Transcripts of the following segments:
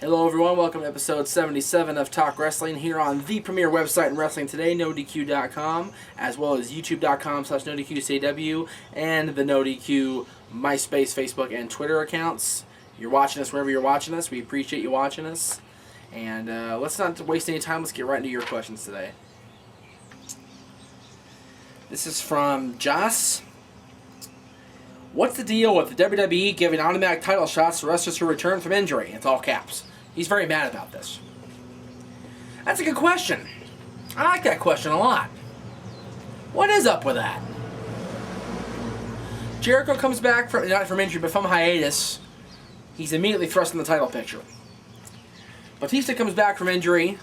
Hello everyone, welcome to episode 77 of Talk Wrestling here on the premier website in wrestling today, NoDQ.com, as well as YouTube.com/NoDQCW and the NoDQ MySpace, Facebook, and Twitter accounts. You're watching us wherever you're watching us. We appreciate you watching us. And let's not waste any time. Let's get right into your questions today. This is from Joss. What's the deal with the WWE giving automatic title shots to wrestlers who return from injury? It's all caps. He's very mad about this. That's a good question. I like that question a lot. What is up with that? Jericho comes back from, not from injury, but from hiatus. He's immediately thrust in the title picture. Batista comes back from injury,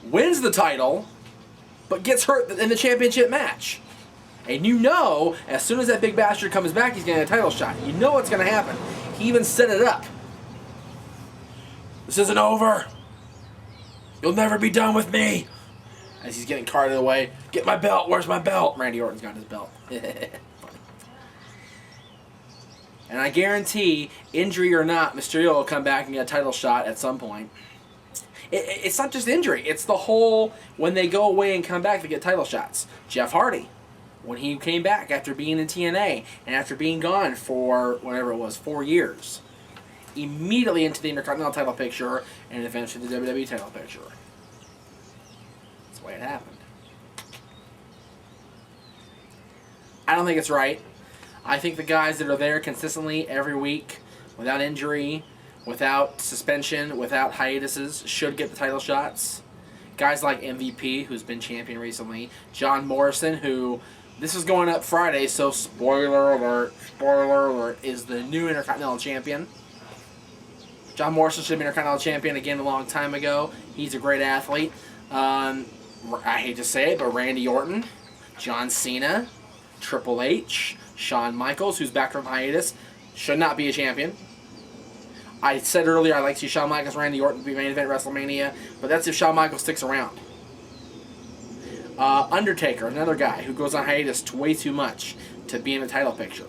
wins the title, but gets hurt in the championship match. And you know, as soon as that big bastard comes back, he's getting a title shot. You know what's going to happen. He even set it up. This isn't over. You'll never be done with me. As he's getting carted away. Get my belt. Where's my belt? Randy Orton's got his belt. And I guarantee, injury or not, Mysterio will come back and get a title shot at some point. It's not just injury. It's the whole, when they go away and come back, they get title shots. Jeff Hardy, when he came back after being in TNA and after being gone for, whatever it was, 4 years, immediately into the Intercontinental title picture and eventually the WWE title picture. That's the way it happened. I don't think it's right. I think the guys that are there consistently every week, without injury, without suspension, without hiatuses, should get the title shots. Guys like MVP, who's been champion recently. John Morrison, who, this is going up Friday, so spoiler alert, is the new Intercontinental Champion. John Morrison should have been Intercontinental Champion again a long time ago. He's a great athlete. I hate to say it, but Randy Orton, John Cena, Triple H, Shawn Michaels, who's back from hiatus, should not be a champion. I said earlier I'd like to see Shawn Michaels, Randy Orton be main event WrestleMania, but that's if Shawn Michaels sticks around. Undertaker, another guy who goes on hiatus way too much to be in the title picture.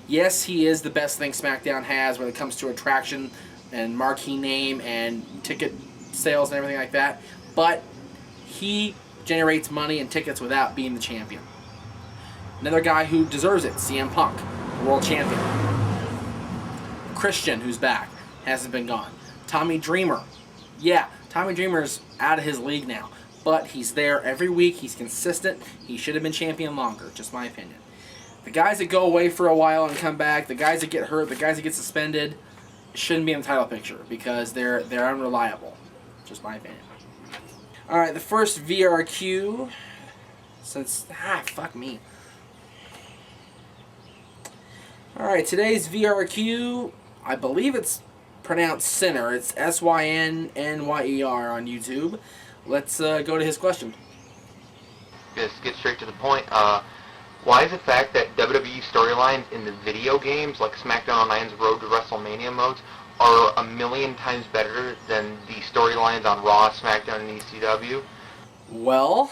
Yes, he is the best thing SmackDown has when it comes to attraction and marquee name and ticket sales and everything like that, but he generates money and tickets without being the champion. Another guy who deserves it, CM Punk, world champion. Christian, who's back, hasn't been gone. Tommy Dreamer. Yeah, Tommy Dreamer's out of his league now, but he's there every week. He's consistent. He should have been champion longer, just my opinion. The guys that go away for a while and come back, the guys that get hurt, the guys that get suspended, shouldn't be in the title picture because they're unreliable. Just my opinion. Alright, the first VRQ, since, fuck me. Alright, today's VRQ, I believe it's pronounced Sinner. It's SYNNYER on YouTube. Let's go to his question. Just get straight to the point. Why is the fact that WWE storylines in the video games, like SmackDown Online's Road to WrestleMania modes, are a million times better than the storylines on Raw, SmackDown, and ECW? Well,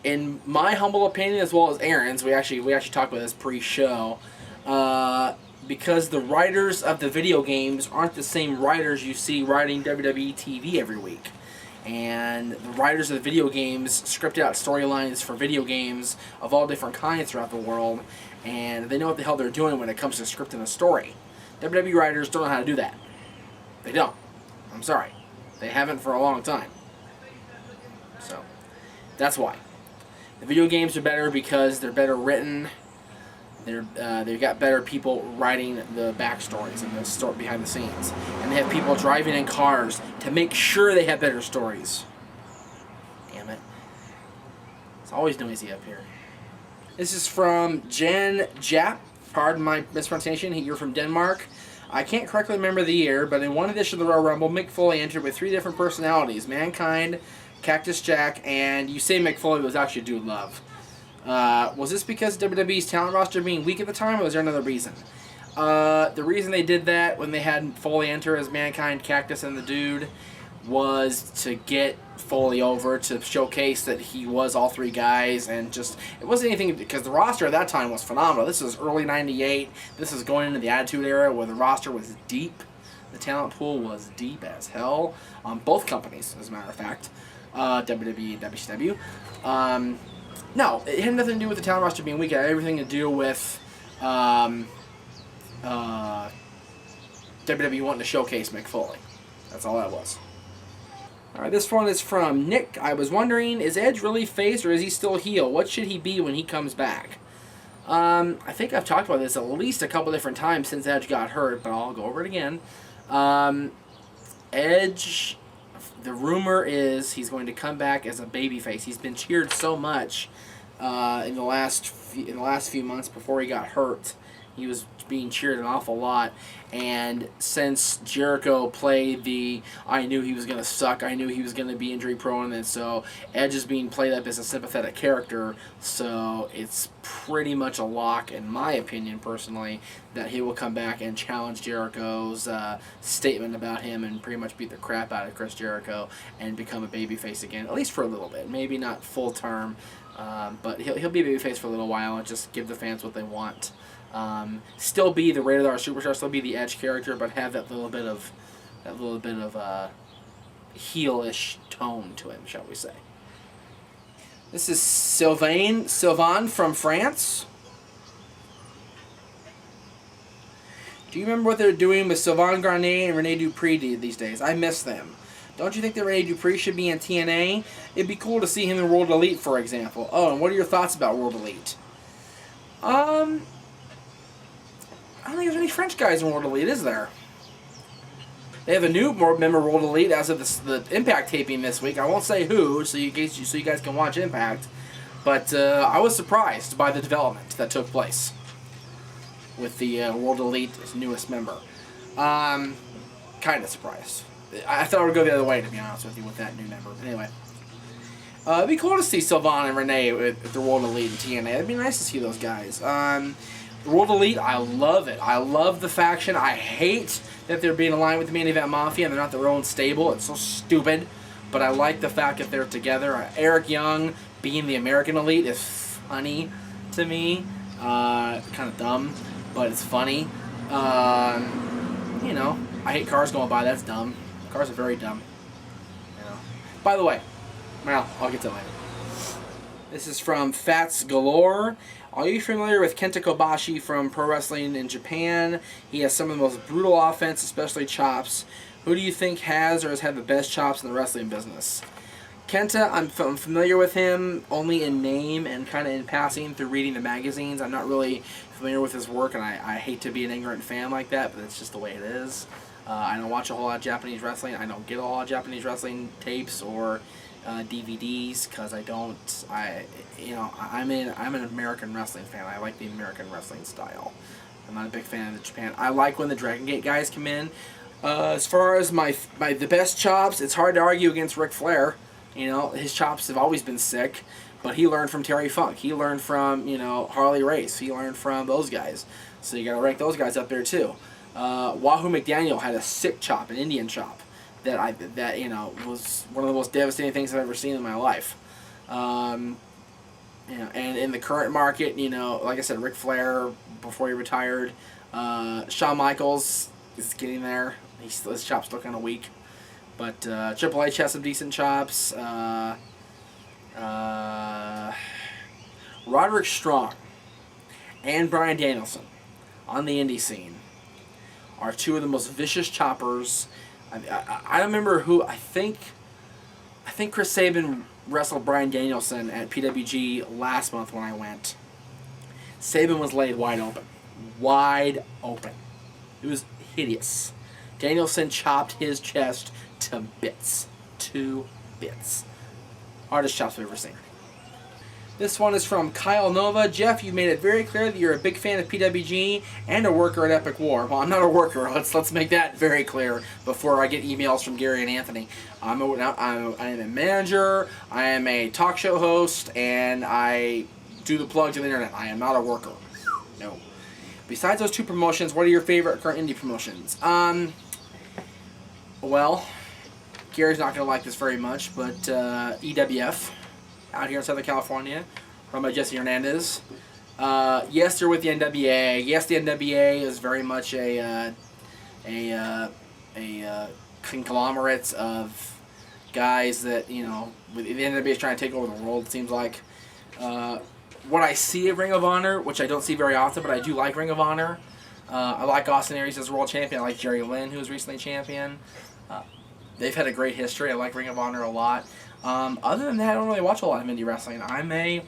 in my humble opinion, as well as Aaron's, we actually talked about this pre-show, because the writers of the video games aren't the same writers you see writing WWE TV every week. And the writers of the video games script out storylines for video games of all different kinds throughout the world, and they know what the hell they're doing when it comes to scripting a story. WWE writers don't know how to do that. They don't. I'm sorry. They haven't for a long time. So, that's why. The video games are better because they're better written. They've got better people writing the backstories and the story behind the scenes, and they have people driving in cars to make sure they have better stories. Damn it! It's always noisy up here. This is from Jen Jap. Pardon my mispronunciation. You're from Denmark. I can't correctly remember the year, but in one edition of the Royal Rumble, Mick Foley entered with 3 different personalities: Mankind, Cactus Jack, and you say Mick Foley was actually Dude Love. Was this because WWE's talent roster being weak at the time, or was there another reason? The reason they did that when they had Foley enter as Mankind, Cactus, and the Dude was to get Foley over to showcase that he was all 3 guys, and just, it wasn't anything, because the roster at that time was phenomenal. This is early 98. This is going into the Attitude Era where the roster was deep. The talent pool was deep as hell on both companies, as a matter of fact, WWE and WCW. No, it had nothing to do with the talent roster being weak. It had everything to do with WWE wanting to showcase Mick Foley. That's all that was. Alright, this one is from Nick. I was wondering, is Edge really face or is he still heel? What should he be when he comes back? I think I've talked about this at least a couple different times since Edge got hurt, but I'll go over it again. Edge, the rumor is he's going to come back as a babyface. He's been cheered so much in the last few months before he got hurt. He was being cheered an awful lot, and since Jericho played the I knew he was going to suck, I knew he was going to be injury prone, and so Edge is being played up as a sympathetic character, so it's pretty much a lock, in my opinion personally, that he will come back and challenge Jericho's statement about him and pretty much beat the crap out of Chris Jericho and become a babyface again, at least for a little bit, maybe not full term, but he'll be a babyface for a little while and just give the fans what they want. Still be the Rated R Superstar, still be the Edge character, but have that little bit of heelish tone to him, shall we say? This is Sylvain from France. Do you remember what they're doing with Sylvain Garnier and Rene Dupree these days? I miss them. Don't you think that Rene Dupree should be in TNA? It'd be cool to see him in World Elite, for example. Oh, and what are your thoughts about World Elite? I don't think there's any French guys in World Elite, is there? They have a new member of World Elite as of the Impact taping this week. I won't say who, so you guys can watch Impact. But I was surprised by the development that took place with the World Elite's newest member. Kind of surprised. I thought it would go the other way, to be honest with you, with that new member. But anyway. It'd be cool to see Sylvain and Renee with the World Elite and TNA. It'd be nice to see those guys. The World Elite, I love it. I love the faction. I hate that they're being aligned with the Main Event Mafia and they're not their own stable. It's so stupid. But I like the fact that they're together. Eric Young being the American Elite is funny to me. Kind of dumb, but it's funny. You know, I hate cars going by. That's dumb. Cars are very dumb. You know. By the way, well, I'll get to it later. This is from Fats Galore. Are you familiar with Kenta Kobashi from Pro Wrestling in Japan? He has some of the most brutal offense, especially chops. Who do you think has or has had the best chops in the wrestling business? Kenta, I'm familiar with him only in name and kind of in passing through reading the magazines. I'm not really familiar with his work, and I hate to be an ignorant fan like that, but it's just the way it is. I don't watch a whole lot of Japanese wrestling. I don't get a whole lot of Japanese wrestling tapes or DVDs because I'm an American wrestling fan. I like the American wrestling style. I'm not a big fan of the Japan. I like when the Dragon Gate guys come in. As far as the best chops, it's hard to argue against Ric Flair. You know, his chops have always been sick, but he learned from Terry Funk. He learned from Harley Race. He learned from those guys. So you got to rank those guys up there too. Wahoo McDaniel had a sick chop, an Indian chop. That was one of the most devastating things I've ever seen in my life. And in the current market, like I said, Ric Flair before he retired, Shawn Michaels is getting there. His chops still kind of weak, but Triple H has some decent chops. Roderick Strong and Bryan Danielson on the indie scene are two of the most vicious choppers. I remember who I think Chris Sabin wrestled Bryan Danielson at PWG last month when I went. Sabin was laid wide open. Wide open. It was hideous. Danielson chopped his chest to bits. 2 bits. Hardest chops I've ever seen. This one is from Kyle Nova. Jeff, you made it very clear that you're a big fan of PWG and a worker at Epic War. Well, I'm not a worker. Let's make that very clear before I get emails from Gary and Anthony. I am a manager, I am a talk show host, and I do the plugs on the internet. I am not a worker. No. Besides those 2 promotions, what are your favorite current indie promotions? Well, Gary's not going to like this very much, but EWF. Out here in Southern California, run by Jesse Hernandez. Yes, they're with the NWA. Yes, the NWA is very much a conglomerate of guys that, the NWA is trying to take over the world, it seems like. What I see at Ring of Honor, which I don't see very often, but I do like Ring of Honor. I like Austin Aries as world champion. I like Jerry Lynn, who was recently champion. They've had a great history. I like Ring of Honor a lot. Other than that, I don't really watch a lot of indie wrestling. I'm a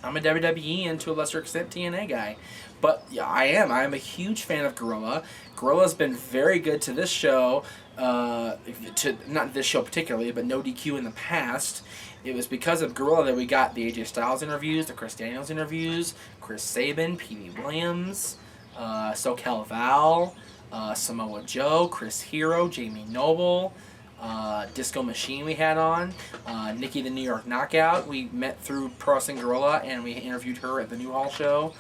WWE and to a lesser extent TNA guy. But yeah, I'm a huge fan of Gorilla. Gorilla's been very good to this show, to not this show particularly, but No DQ in the past. It was because of Gorilla that we got the AJ Styles interviews, the Chris Daniels interviews, Chris Sabin, P.D. Williams, SoCal Val, Samoa Joe, Chris Hero, Jamie Noble, Disco Machine we had on, Nikki the New York Knockout. We met through Pro Wrestling Gorilla and we interviewed her at the Newhall show.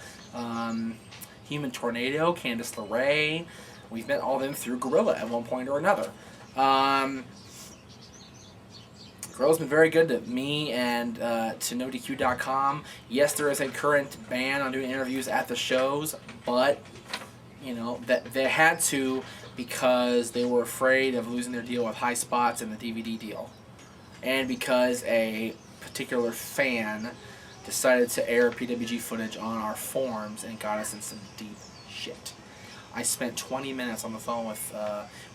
Human Tornado, Candice LeRae. We've met all of them through Gorilla at one point or another. Gorilla's been very good to me and to NoDQ.com. Yes, there is a current ban on doing interviews at the shows, but that they had to because they were afraid of losing their deal with High Spots and the DVD deal, and because a particular fan decided to air PWG footage on our forums and got us in some deep shit. I spent 20 minutes on the phone with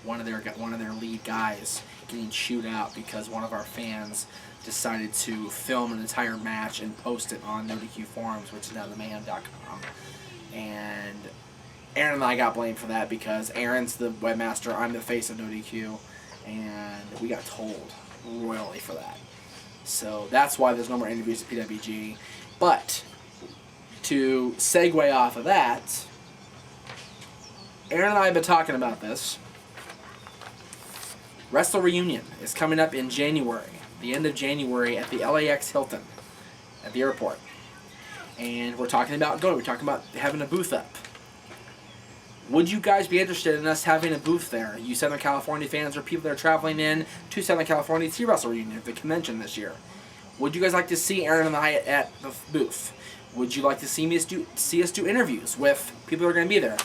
one of their lead guys getting chewed out because one of our fans decided to film an entire match and post it on NoDQ forums, which is now themayhem.com. And Aaron and I got blamed for that because Aaron's the webmaster, I'm the face of NoDQ, and we got told royally for that. So that's why there's no more interviews at PWG. But to segue off of that, Aaron and I have been talking about this. Wrestle Reunion is coming up in January, the end of January at the LAX Hilton at the airport. And we're talking about going. We're talking about having a booth up. Would you guys be interested in us having a booth there? You Southern California fans or people that are traveling in to Southern California to see Wrestle Reunion at the convention this year. Would you guys like to see Aaron and I at the booth? Would you like to see us do interviews with people that are going to be there?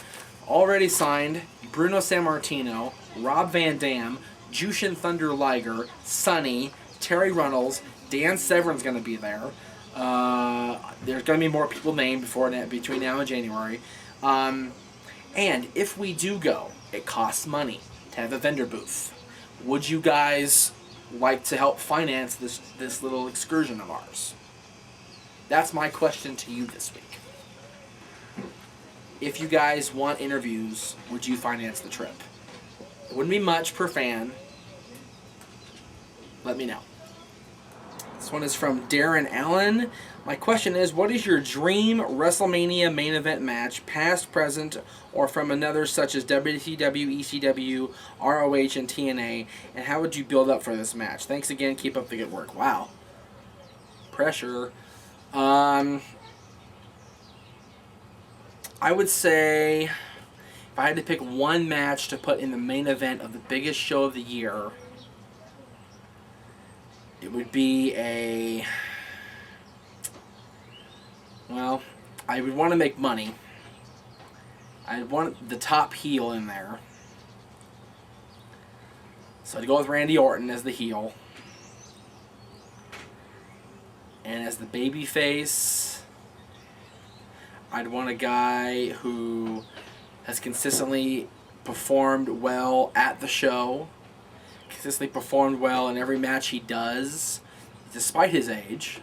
Already signed, Bruno Sammartino, Rob Van Dam, Jushin Thunder Liger, Sonny, Terry Runnels, Dan Severn's going to be there. There's going to be more people named between now and January. And if we do go, it costs money to have a vendor booth. Would you guys like to help finance this little excursion of ours? That's my question to you this week. If you guys want interviews, would you finance the trip? It wouldn't be much per fan. Let me know. This one is from Darren Allen. My question is, what is your dream WrestleMania main event match, past, present, or from another such as WCW, ECW, ROH, and TNA, and how would you build up for this match? Thanks again. Keep up the good work. Wow. Pressure. I would say, if I had to pick one match to put in the main event of the biggest show of the year, it would be I would want to make money. I'd want the top heel in there. So I'd go with Randy Orton as the heel. And as the baby face, I'd want a guy who has consistently performed well at the show, consistently performed well in every match he does, despite his age.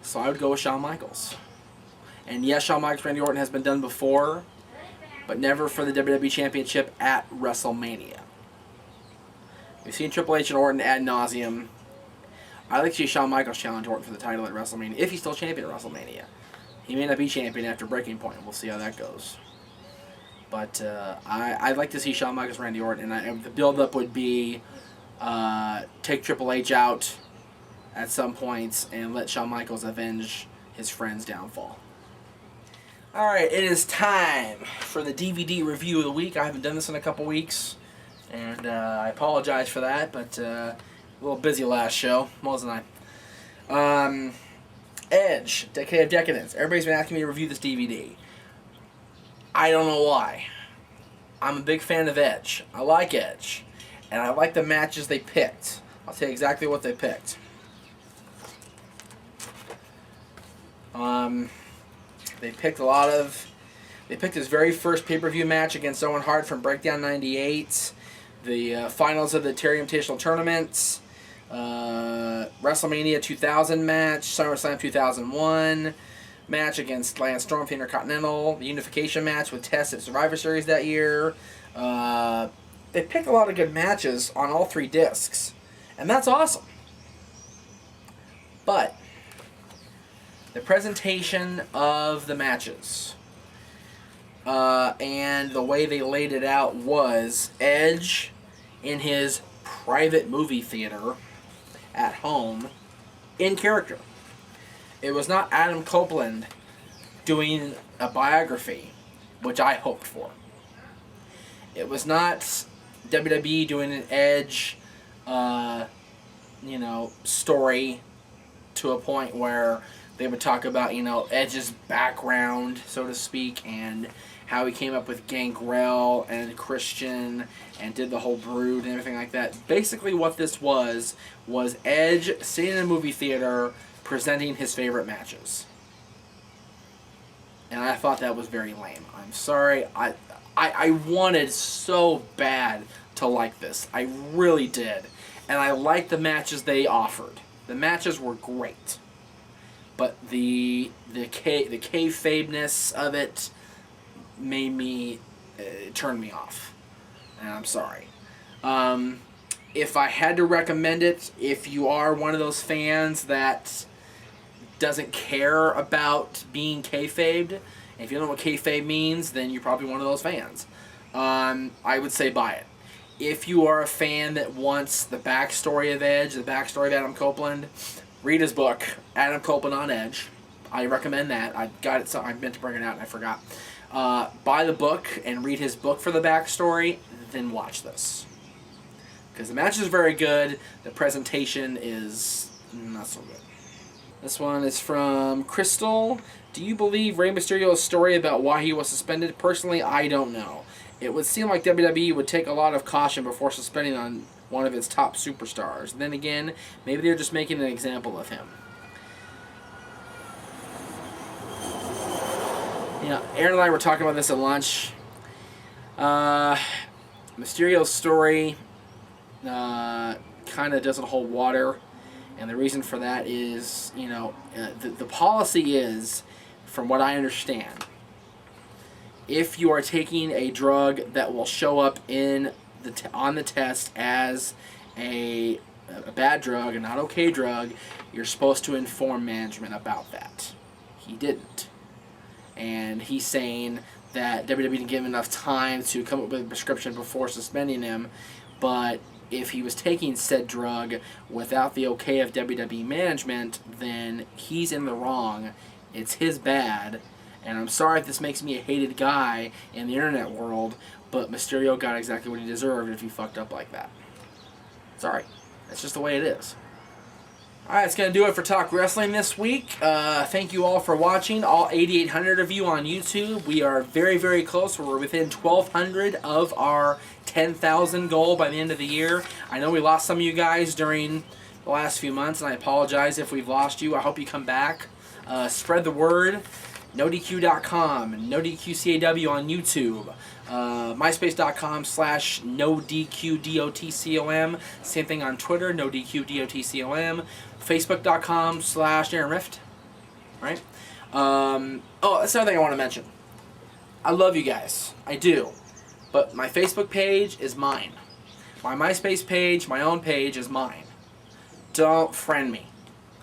So I would go with Shawn Michaels. And yes, Shawn Michaels, Randy Orton has been done before, but never for the WWE Championship at WrestleMania. We've seen Triple H and Orton ad nauseum. I'd like to see Shawn Michaels challenge Orton for the title at WrestleMania, if he's still champion at WrestleMania. He may not be champion after Breaking Point. We'll see how that goes. But I'd like to see Shawn Michaels, Randy Orton, and the build-up would be take Triple H out at some points and let Shawn Michaels avenge his friend's downfall. Alright, it is time for the DVD review of the week. I haven't done this in a couple weeks, and I apologize for that, but a little busy last show, wasn't I? Edge, Decade of Decadence. Everybody's been asking me to review this DVD. I don't know why. I'm a big fan of Edge. I like Edge. And I like the matches they picked. I'll tell you exactly what they picked. They picked They picked his very first pay-per-view match against Owen Hart from Breakdown 98. The finals of the Terry Invitational Tournament. WrestleMania 2000 match. SummerSlam 2001 match against Lance Storm for the Intercontinental. The unification match with Test at Survivor Series that year. They picked a lot of good matches on all 3 discs. And that's awesome. But the presentation of the matches and the way they laid it out was Edge in his private movie theater at home in character. It was not Adam Copeland doing a biography, which I hoped for. It was not WWE doing an Edge, story to a point where they would talk about, Edge's background, so to speak, and how he came up with Gangrel and Christian and did the whole Brood and everything like that. Basically what this was Edge sitting in a movie theater presenting his favorite matches. And I thought that was very lame. I'm sorry. I wanted so bad to like this. I really did. And I liked the matches they offered. The matches were great. But the kayfabeness of it made me turn me off, and I'm sorry. If I had to recommend it, if you are one of those fans that doesn't care about being kayfabed, if you don't know what kayfabe means, then you're probably one of those fans. I would say buy it. If you are a fan that wants the backstory of Edge, the backstory of Adam Copeland, read his book, Adam Copeland on Edge. I recommend that. I got it. So I meant to bring it out and I forgot. Buy the book and read his book for the backstory, then watch this. Because the match is very good. The presentation is not so good. This one is from Crystal. Do you believe Rey Mysterio's story about why he was suspended? Personally, I don't know. It would seem like WWE would take a lot of caution before suspending on one of its top superstars. Then again, maybe they're just making an example of him. Aaron and I were talking about this at lunch. Mysterio's story kind of doesn't hold water. And the reason for that is, the policy is, from what I understand, if you are taking a drug that will show up on the test as a bad drug, a not okay drug, you're supposed to inform management about that. He didn't. And he's saying that WWE didn't give him enough time to come up with a prescription before suspending him, but if he was taking said drug without the okay of WWE management, then he's in the wrong. It's his bad. And I'm sorry if this makes me a hated guy in the internet world, but Mysterio got exactly what he deserved if he fucked up like that. Sorry. That's just the way it is. Alright, that's going to do it for Talk Wrestling this week. Thank you all for watching, all 8,800 of you on YouTube. We are very, very close. We're within 1,200 of our 10,000 goal by the end of the year. I know we lost some of you guys during the last few months, and I apologize if we've lost you. I hope you come back. Spread the word. NoDQ.com, NoDQCAW on YouTube, MySpace.com/NoDQDOTCOM, same thing on Twitter, NoDQDOTCOM, Facebook.com/Aaron Rift, right? That's another thing I want to mention. I love you guys, I do, but my Facebook page is mine. My MySpace page, my own page, is mine. Don't friend me.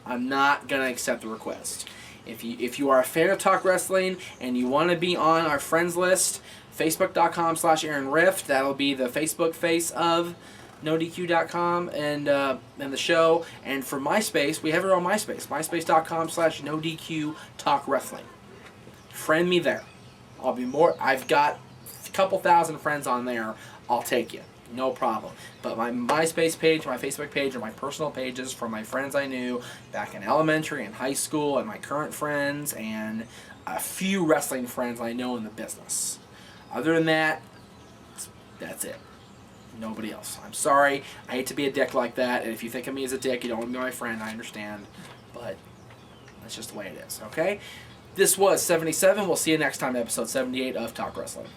I'm not going to accept the request. If you are a fan of Talk Wrestling and you want to be on our friends list, Facebook.com/Aaron Rift. That'll be the Facebook face of NoDQ.com and the show. And for MySpace, we have our own MySpace. MySpace.com/NoDQ Talk Wrestling. Friend me there. I've got a couple thousand friends on there. I'll take you. No problem. But my MySpace page, my Facebook page, are my personal pages for my friends I knew back in elementary and high school, and my current friends, and a few wrestling friends I know in the business. Other than that, That's it. Nobody else. I'm sorry. I hate to be a dick like that, and if you think of me as a dick, you don't want to be my friend, I understand. But that's just the way it is, okay? This was 77. We'll see you next time, episode 78 of Talk Wrestling.